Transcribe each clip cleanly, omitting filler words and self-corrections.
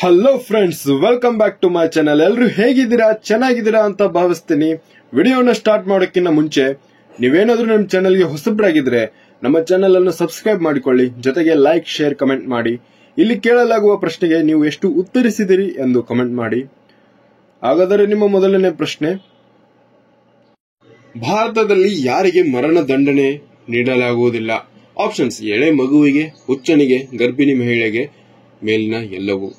Hello friends, welcome back to my channel. ಎಲ್ಲರೂ ಹೇಗಿದ್ದೀರಾ? ಚೆನ್ನಾಗಿದ್ದೀರಾ ಅಂತ ಭಾವಿಸ್ತೀನಿ. ವಿಡಿಯೋನ ಸ್ಟಾರ್ಟ್ ಮಾಡೋಕ್ಕಿಂತ ಮುಂಚೆ ನೀವೇನಾದ್ರೂ ನಮ್ಮ ಚಾನಲ್ಗೆ ಹೊಸಬ್ರಾಗಿದ್ರೆ ನಮ್ಮ ಚಾನಲ್ ಅನ್ನು ಸಬ್ಸ್ಕ್ರೈಬ್ ಮಾಡಿಕೊಳ್ಳಿ. ಜೊತೆಗೆ ಲೈಕ್, ಶೇರ್, ಕಮೆಂಟ್ ಮಾಡಿ. ಇಲ್ಲಿ ಕೇಳಲಾಗುವ ಪ್ರಶ್ನೆಗೆ ನೀವು ಎಷ್ಟು ಉತ್ತರಿಸಿದಿರಿ ಎಂದು ಕಮೆಂಟ್ ಮಾಡಿ. ಹಾಗಾದರೆ ನಿಮ್ಮ ಮೊದಲನೇ ಪ್ರಶ್ನೆ, ಭಾರತದಲ್ಲಿ ಯಾರಿಗೆ ಮರಣ ದಂಡನೆ ನೀಡಲಾಗುವುದಿಲ್ಲ? ಆಪ್ಷನ್ಸ್: ಎಳೆ ಮಗುವಿಗೆ, ಹುಚ್ಚನಿಗೆ, ಗರ್ಭಿಣಿ ಮಹಿಳೆಗೆ, ಮೇಲಿನ ಎಲ್ಲವೂ.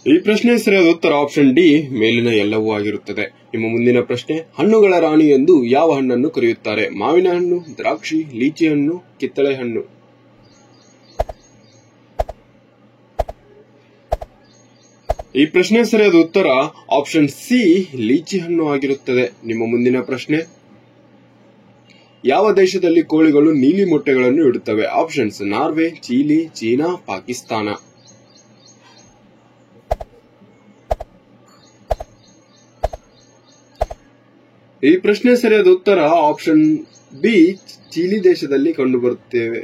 ಈ ಪ್ರಶ್ನೆ ಸರಿಯಾದ ಉತ್ತರ ಆಪ್ಷನ್ ಡಿ, ಮೇಲಿನ ಎಲ್ಲವೂ ಆಗಿರುತ್ತದೆ. ನಿಮ್ಮ ಮುಂದಿನ ಪ್ರಶ್ನೆ, ಹಣ್ಣುಗಳ ರಾಣಿ ಎಂದು ಯಾವ ಹಣ್ಣನ್ನು ಕರೆಯುತ್ತಾರೆ? ಮಾವಿನ ಹಣ್ಣು, ದ್ರಾಕ್ಷಿ, ಲೀಚಿ ಹಣ್ಣು, ಕಿತ್ತಳೆ ಹಣ್ಣು. ಈ ಪ್ರಶ್ನೆ ಸರಿಯಾದ ಉತ್ತರ ಆಪ್ಷನ್ ಸಿ, ಲೀಚಿ ಹಣ್ಣು ಆಗಿರುತ್ತದೆ. ನಿಮ್ಮ ಮುಂದಿನ ಪ್ರಶ್ನೆ, ಯಾವ ದೇಶದಲ್ಲಿ ಕೋಳಿಗಳು ನೀಲಿ ಮೊಟ್ಟೆಗಳನ್ನು ಇಡುತ್ತವೆ? Options: Norway, Chile, China, Pakistan. ಈ ಪ್ರಶ್ನೆ ಸರಿಯಾದ ಉತ್ತರ ಆಪ್ಷನ್ ಬಿ, ಚೀಲಿ ದೇಶದಲ್ಲಿ ಕಂಡುಬರುತ್ತೇವೆ.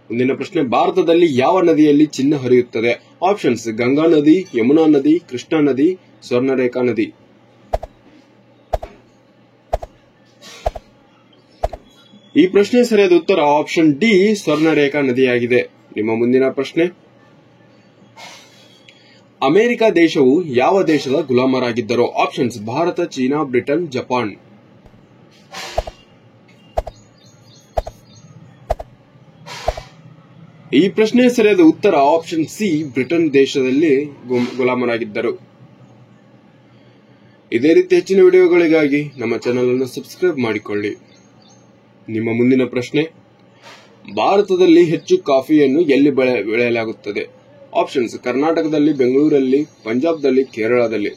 ಮುಂದಿನ ಪ್ರಶ್ನೆ, ಭಾರತದಲ್ಲಿ ಯಾವ ನದಿಯಲ್ಲಿ ಚಿನ್ನ ಹರಿಯುತ್ತದೆ? ಆಪ್ಷನ್ಸ್: ಗಂಗಾ ನದಿ, ಯಮುನಾ ನದಿ, ಕೃಷ್ಣಾ ನದಿ, ಸ್ವರ್ಣರೇಖಾ ನದಿ. ಈ ಪ್ರಶ್ನೆ ಸರಿಯಾದ ಉತ್ತರ ಆಪ್ಷನ್ ಡಿ, ಸ್ವರ್ಣರೇಖಾ ನದಿಯಾಗಿದೆ. ನಿಮ್ಮ ಮುಂದಿನ ಪ್ರಶ್ನೆ, ಅಮೆರಿಕ ದೇಶವು ಯಾವ ದೇಶದ ಗುಲಾಮರಾಗಿದ್ದರು? Options: Bharat, China, Britain, Japan. ಈ ಪ್ರಶ್ನೆ ಸರಿಯಾದ ಉತ್ತರ ಆಪ್ಷನ್ ಸಿ, ಬ್ರಿಟನ್ ದೇಶದಲ್ಲಿ ಗುಲಾಮರಾಗಿದ್ದರು. ಇದೇ ರೀತಿ ಹೆಚ್ಚಿನ ವಿಡಿಯೋಗಳಿಗಾಗಿ ನಮ್ಮ ಚಾನೆಲ್ ಅನ್ನು ಸಬ್ಸ್ಕ್ರೈಬ್ ಮಾಡಿಕೊಳ್ಳಿ. ನಿಮ್ಮ ಮುಂದಿನ ಪ್ರಶ್ನೆ, ಭಾರತದಲ್ಲಿ ಹೆಚ್ಚು ಕಾಫಿಯನ್ನು ಎಲ್ಲಿ ಬೆಳೆಯಲಾಗುತ್ತದೆ? ಆಪ್ಷನ್ಸ್: ಕರ್ನಾಟಕದಲ್ಲಿ, ಬೆಂಗಳೂರಲ್ಲಿ, ಪಂಜಾಬ್ದಲ್ಲಿ, ಕೇರಳದಲ್ಲಿ.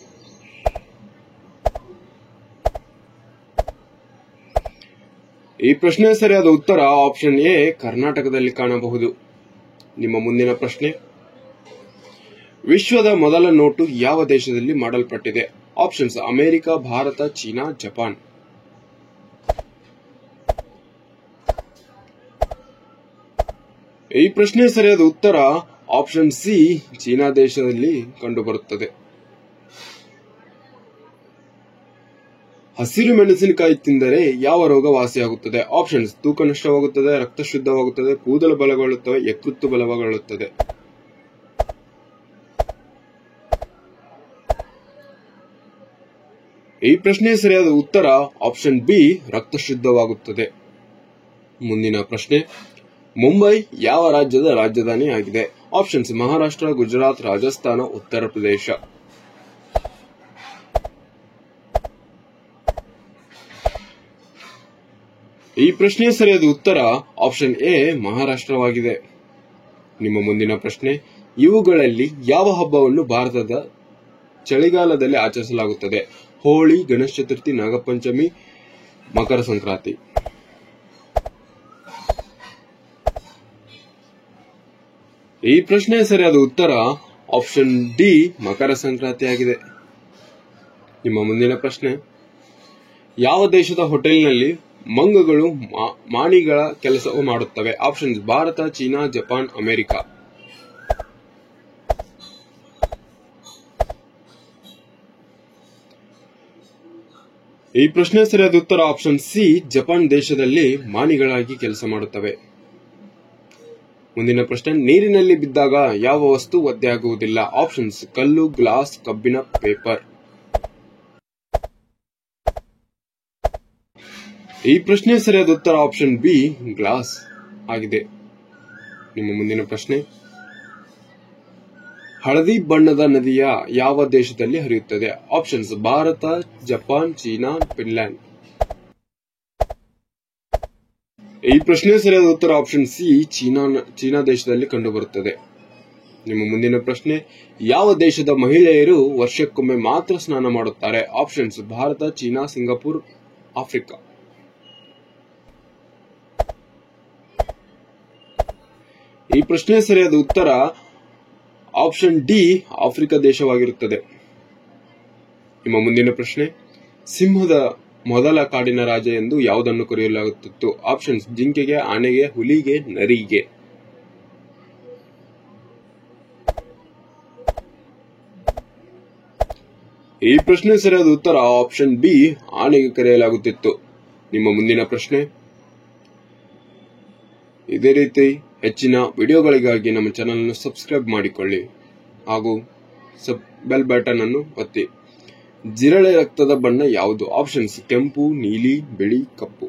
ಈ ಪ್ರಶ್ನೆ ಸರಿಯಾದ ಉತ್ತರ ಆಪ್ಷನ್ ಎ, ಕರ್ನಾಟಕದಲ್ಲಿ ಕಾಣಬಹುದು. ನಿಮ್ಮ ಮುಂದಿನ ಪ್ರಶ್ನೆ, ವಿಶ್ವದ ಮೊದಲ ನೋಟು ಯಾವ ದೇಶದಲ್ಲಿ ಮಾಡಲ್ಪಟ್ಟಿದೆ? Options: America, Bharat, China, Japan. ಈ ಪ್ರಶ್ನೆ ಸರಿಯಾದ ಉತ್ತರ ಆಪ್ಷನ್ ಸಿ, ಚೀನಾ ದೇಶದಲ್ಲಿ ಕಂಡುಬರುತ್ತದೆ. ಹಸಿರು ಮೆಣಸಿನಕಾಯಿ ತಿಂದರೆ ಯಾವ ರೋಗ ವಾಸಿಯಾಗುತ್ತದೆ? ಆಪ್ಷನ್ಸ್: ತೂಕ ನಷ್ಟವಾಗುತ್ತದೆ, ರಕ್ತ ಶುದ್ಧವಾಗುತ್ತದೆ, ಕೂದಲು ಬಲಗೊಳ್ಳುತ್ತವೆ, ಯಕೃತ್ತು ಬಲಗೊಳ್ಳುತ್ತದೆ. ಈ ಪ್ರಶ್ನೆ ಸರಿಯಾದ ಉತ್ತರ ಆಪ್ಷನ್ ಬಿ, ರಕ್ತ ಶುದ್ಧವಾಗುತ್ತದೆ. ಮುಂದಿನ ಪ್ರಶ್ನೆ, ಮುಂಬೈ ಯಾವ ರಾಜ್ಯದ ರಾಜಧಾನಿ ಆಗಿದೆ? ಆಪ್ಷನ್ಸ್: ಮಹಾರಾಷ್ಟ್ರ, ಗುಜರಾತ್, ರಾಜಸ್ಥಾನ, ಉತ್ತರ ಪ್ರದೇಶ. ಈ ಪ್ರಶ್ನೆ ಸರಿಯಾದ ಉತ್ತರ ಆಪ್ಷನ್ ಎ, ಮಹಾರಾಷ್ಟ್ರವಾಗಿದೆ. ನಿಮ್ಮ ಮುಂದಿನ ಪ್ರಶ್ನೆ, ಇವುಗಳಲ್ಲಿ ಯಾವ ಹಬ್ಬವನ್ನು ಭಾರತದ ಚಳಿಗಾಲದಲ್ಲಿ ಆಚರಿಸಲಾಗುತ್ತದೆ? ಹೋಳಿ, ಗಣೇಶ ಚತುರ್ಥಿ, ನಾಗಪಂಚಮಿ, ಮಕರ ಸಂಕ್ರಾಂತಿ. ಈ ಪ್ರಶ್ನೆ ಸರಿಯಾದ ಉತ್ತರ ಆಪ್ಷನ್ ಡಿ, ಮಕರ ಸಂಕ್ರಾಂತಿಯಾಗಿದೆ. ನಿಮ್ಮ ಮುಂದಿನ ಪ್ರಶ್ನೆ, ಯಾವ ದೇಶದ ಹೋಟೆಲ್ನಲ್ಲಿ ಮಂಗಗಳು ಮಾಣಿಗಳ ಕೆಲಸವು ಮಾಡುತ್ತವೆ? Options: Bharat, China, Japan, America. ಈ ಪ್ರಶ್ನೆ ಸರಿಯಾದ ಉತ್ತರ ಆಪ್ಷನ್ ಸಿ, ಜಪಾನ್ ದೇಶದಲ್ಲಿ ಮಾಣಿಗಳಾಗಿ ಕೆಲಸ ಮಾಡುತ್ತವೆ. ಮುಂದಿನ ಪ್ರಶ್ನೆ, ನೀರಿನಲ್ಲಿ ಬಿದ್ದಾಗ ಯಾವ ವಸ್ತು ಒದ್ದೆಯಾಗುವುದಿಲ್ಲ? ಆಪ್ಷನ್ಸ್: ಕಲ್ಲು, ಗ್ಲಾಸ್, ಕಬ್ಬಿಣ, ಪೇಪರ್. ಈ ಪ್ರಶ್ನೆ ಸರಿಯಾದ ಉತ್ತರ ಆಪ್ಷನ್ ಬಿ, ಗ್ಲಾಸ್ ಆಗಿದೆ. ನಿಮ್ಮ ಮುಂದಿನ ಪ್ರಶ್ನೆ, ಹಳದಿ ಬಣ್ಣದ ನದಿಯ ಯಾವ ದೇಶದಲ್ಲಿ ಹರಿಯುತ್ತದೆ? Options: Bharat, Japan, China, Finland. ಈ ಪ್ರಶ್ನೆ ಸರಿಯಾದ ಉತ್ತರ ಆಪ್ಷನ್ ಸಿ, ಚೀನಾ ದೇಶದಲ್ಲಿ ಕಂಡುಬರುತ್ತದೆ. ನಿಮ್ಮ ಮುಂದಿನ ಪ್ರಶ್ನೆ, ಯಾವ ದೇಶದ ಮಹಿಳೆಯರು ವರ್ಷಕ್ಕೊಮ್ಮೆ ಮಾತ್ರ ಸ್ನಾನ ಮಾಡುತ್ತಾರೆ? Options: Bharat, China, Singapore, Africa. ಈ ಪ್ರಶ್ನೆ ಸರಿಯಾದ ಉತ್ತರ ಆಪ್ಷನ್ ಡಿ, ಆಫ್ರಿಕಾ ದೇಶವಾಗಿರುತ್ತದೆ. ನಿಮ್ಮ ಮುಂದಿನ ಪ್ರಶ್ನೆ, ಸಿಂಹದ ಮೊದಲ ಕಾಡಿನ ರಾಜ ಎಂದು ಯಾವುದನ್ನು ಕರೆಯಲಾಗುತ್ತಿತ್ತು? ಆಪ್ಷನ್ಸ್: ಜಿಂಕೆಗೆ, ಆನೆಗೆ, ಹುಲಿಗೆ, ನರಿಗೆ. ಈ ಪ್ರಶ್ನೆ ಸರಿಯಾದ ಉತ್ತರ ಆಪ್ಷನ್ ಬಿ, ಆನೆಗೆ ಕರೆಯಲಾಗುತ್ತಿತ್ತು. ನಿಮ್ಮ ಮುಂದಿನ ಪ್ರಶ್ನೆ. ಇದೇ ರೀತಿ ಹೆಚ್ಚಿನ ವಿಡಿಯೋಗಳಿಗಾಗಿ ನಮ್ಮ ಚಾನೆಲ್ ಅನ್ನು ಸಬ್ಸ್ಕ್ರೈಬ್ ಮಾಡಿಕೊಳ್ಳಿ ಹಾಗೂ ಬೆಲ್ ಬಟನ್ ಅನ್ನು ಒತ್ತಿ. ಜಿರಳೆ ರಕ್ತದ ಬಣ್ಣ ಯಾವುದು? ಆಪ್ಷನ್ಸ್: ಕೆಂಪು, ನೀಲಿ, ಬಿಳಿ, ಕಪ್ಪು.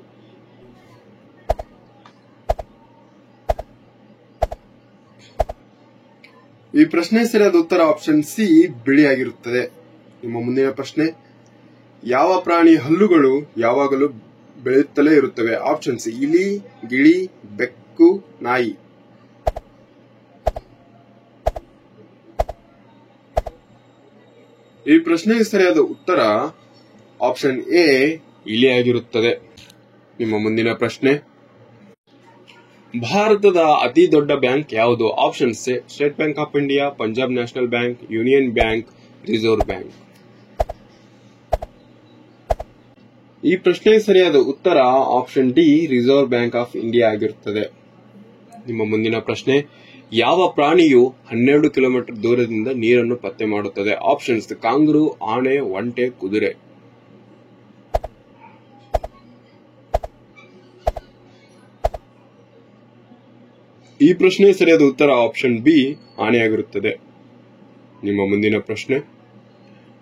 ಈ ಪ್ರಶ್ನೆ ಸರಿಯಾದ ಉತ್ತರ ಆಪ್ಷನ್ ಸಿ, ಬಿಳಿಯಾಗಿರುತ್ತದೆ. ನಿಮ್ಮ ಮುಂದಿನ ಪ್ರಶ್ನೆ. ಯಾವ ಪ್ರಾಣಿ ಹಲ್ಲುಗಳು ಯಾವಾಗಲೂ ಬೆಳೆಯುತ್ತಲೇ ಇರುತ್ತವೆ? ಆಪ್ಷನ್ಸ್: ಇಲಿ, ಗಿಳಿ, ಬೆಕ್ಕು, ನಾಯಿ. ಈ ಪ್ರಶ್ನೆಗೆ ಸರಿಯಾದ ಉತ್ತರ ಆಪ್ಷನ್ ಎ, ಇಲಿಯಾಗಿರುತ್ತದೆ. ನಿಮ್ಮ ಮುಂದಿನ ಪ್ರಶ್ನೆ. ಭಾರತದ ಅತಿ ದೊಡ್ಡ ಬ್ಯಾಂಕ್ ಯಾವುದು? Options: state bank of India, Punjab national bank, union bank, reserve bank. ಈ ಪ್ರಶ್ನೆಗೆ ಸರಿಯಾದ ಉತ್ತರ option D, reserve bank of India ಆಗಿರುತ್ತದೆ. ನಿಮ್ಮ ಮುಂದಿನ ಪ್ರಶ್ನೆ. ಯಾವ ಪ್ರಾಣಿಯು 12 ಕಿಲೋಮೀಟರ್ ದೂರದಿಂದ ನೀರನ್ನು ಪತ್ತೆ ಮಾಡುತ್ತದೆ? ಆಪ್ಷನ್ಸ್: ಕಾಂಗರೂ, ಆನೆ, ಒಂಟೆ, ಕುದುರೆ. ಈ ಪ್ರಶ್ನೆ ಸರಿಯಾದ ಉತ್ತರ ಆಪ್ಷನ್ ಬಿ, ಆನೆಯಾಗಿರುತ್ತದೆ. ನಿಮ್ಮ ಮುಂದಿನ ಪ್ರಶ್ನೆ.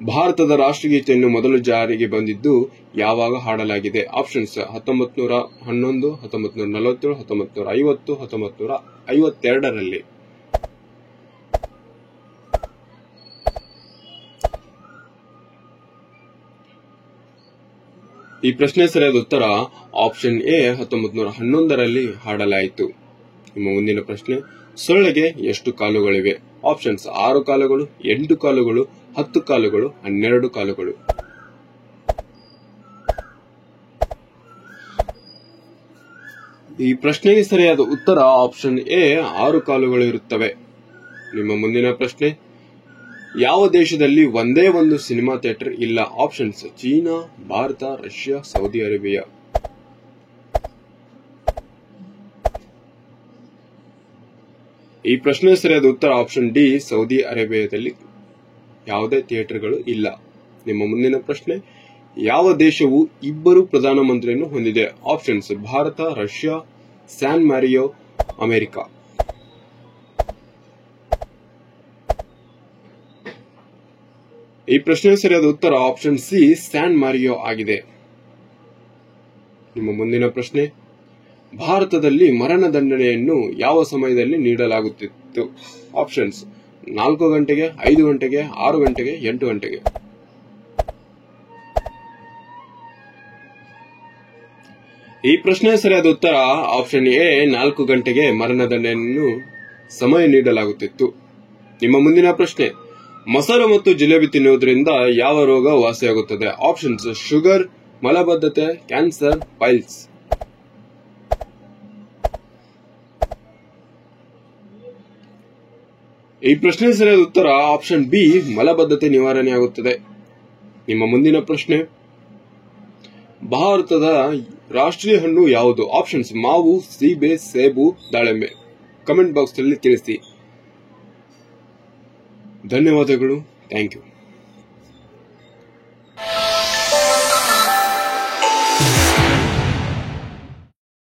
ಭಾರತದ ರಾಷ್ಟ್ರಗೀತೆಯನ್ನು ಮೊದಲು ಜಾರಿಗೆ ಬಂದಿದ್ದು ಯಾವಾಗ ಹಾಡಲಾಗಿದೆ? ಆಪ್ಷನ್ಸ್: 1911, 1947, 1950, 1952ರಲ್ಲಿ. ಈ ಪ್ರಶ್ನೆ ಸರಿಯಾದ ಉತ್ತರ ಆಪ್ಷನ್ ಎ, 1911ರಲ್ಲಿ ಹಾಡಲಾಯಿತು. ನಿಮ್ಮ ಮುಂದಿನ ಪ್ರಶ್ನೆ. ಸೊಳ್ಳೆಗೆ ಎಷ್ಟು ಕಾಲುಗಳಿವೆ? ಆಪ್ಷನ್ಸ್: 6 ಕಾಲುಗಳು, 8 ಕಾಲುಗಳು, 10 ಕಾಲುಗಳು, 12 ಕಾಲುಗಳು. ಈ ಪ್ರಶ್ನೆಗೆ ಸರಿಯಾದ ಉತ್ತರ ಆಪ್ಷನ್ ಎ, 6 ಕಾಲುಗಳು ಇರುತ್ತವೆ. ನಿಮ್ಮ ಮುಂದಿನ ಪ್ರಶ್ನೆ. ಯಾವ ದೇಶದಲ್ಲಿ ಒಂದೇ ಒಂದು ಸಿನಿಮಾ ಥಿಯೇಟರ್ ಇಲ್ಲ? Options: China, Bharat, Russia, Saudi Arabia. ಈ ಪ್ರಶ್ನೆ ಸರಿಯಾದ ಉತ್ತರ ಆಪ್ಷನ್ ಡಿ, ಸೌದಿ ಅರೇಬಿಯಾದಲ್ಲಿ ಯಾವುದೇ ಥಿಯೇಟರ್ಗಳು ಇಲ್ಲ. ನಿಮ್ಮ ಮುಂದಿನ ಪ್ರಶ್ನೆ. ಯಾವ ದೇಶವು 2 ಪ್ರಧಾನಮಂತ್ರಿಯನ್ನು ಹೊಂದಿದೆ? ಆಪ್ಷನ್ಸ್: ಭಾರತ, ರಷ್ಯಾ, ಸ್ಯಾನ್ ಮಾರಿಯೋ, ಅಮೆರಿಕ. ಈ ಪ್ರಶ್ನೆ ಸರಿಯಾದ ಉತ್ತರ ಆಪ್ಷನ್ ಸಿ, ಸ್ಯಾನ್ ಮಾರಿಯೋ ಆಗಿದೆ. ನಿಮ್ಮ ಮುಂದಿನ ಪ್ರಶ್ನೆ. ಭಾರತದಲ್ಲಿ ಮರಣದಂಡನೆಯನ್ನು ಯಾವ ಸಮಯದಲ್ಲಿ ನೀಡಲಾಗುತ್ತಿತ್ತು? ಆಪ್ಷನ್ಸ್: 4 ಗಂಟೆಗೆ, 5 ಗಂಟೆಗೆ, 6 ಗಂಟೆಗೆ, 8 ಗಂಟೆಗೆ. ಈ ಪ್ರಶ್ನೆ ಸರಿಯಾದ ಉತ್ತರ ಆಪ್ಷನ್ ಎ, 4 ಗಂಟೆಗೆ ಮರಣದಂಡನೆಯನ್ನು ಸಮಯ ನೀಡಲಾಗುತ್ತಿತ್ತು. ನಿಮ್ಮ ಮುಂದಿನ ಪ್ರಶ್ನೆ. ಮೊಸರು ಮತ್ತು ಜಿಲೇಬಿ ತಿನ್ನುವುದರಿಂದ ಯಾವ ರೋಗ ವಾಸಿಯಾಗುತ್ತದೆ? ಆಪ್ಷನ್ಸ್: ಶುಗರ್, ಮಲಬದ್ಧತೆ, ಕ್ಯಾನ್ಸರ್, ಪೈಲ್ಸ್. ಈ ಪ್ರಶ್ನೆ ಸರಿಯಾದ ಉತ್ತರ ಆಪ್ಷನ್ ಬಿ, ಮಲಬದ್ಧತೆ ನಿವಾರಣೆಯಾಗುತ್ತದೆ. ನಿಮ್ಮ ಮುಂದಿನ ಪ್ರಶ್ನೆ. ಭಾರತದ ರಾಷ್ಟ್ರೀಯ ಹಣ್ಣು ಯಾವುದು? ಆಪ್ಷನ್ಸ್: ಮಾವು, ಸೀಬೆ, ಸೇಬು, ದಾಳಿಂಬೆ. ಕಮೆಂಟ್ ಬಾಕ್ಸ್ ನಲ್ಲಿ ತಿಳಿಸಿ. ಧನ್ಯವಾದಗಳು. Thank you.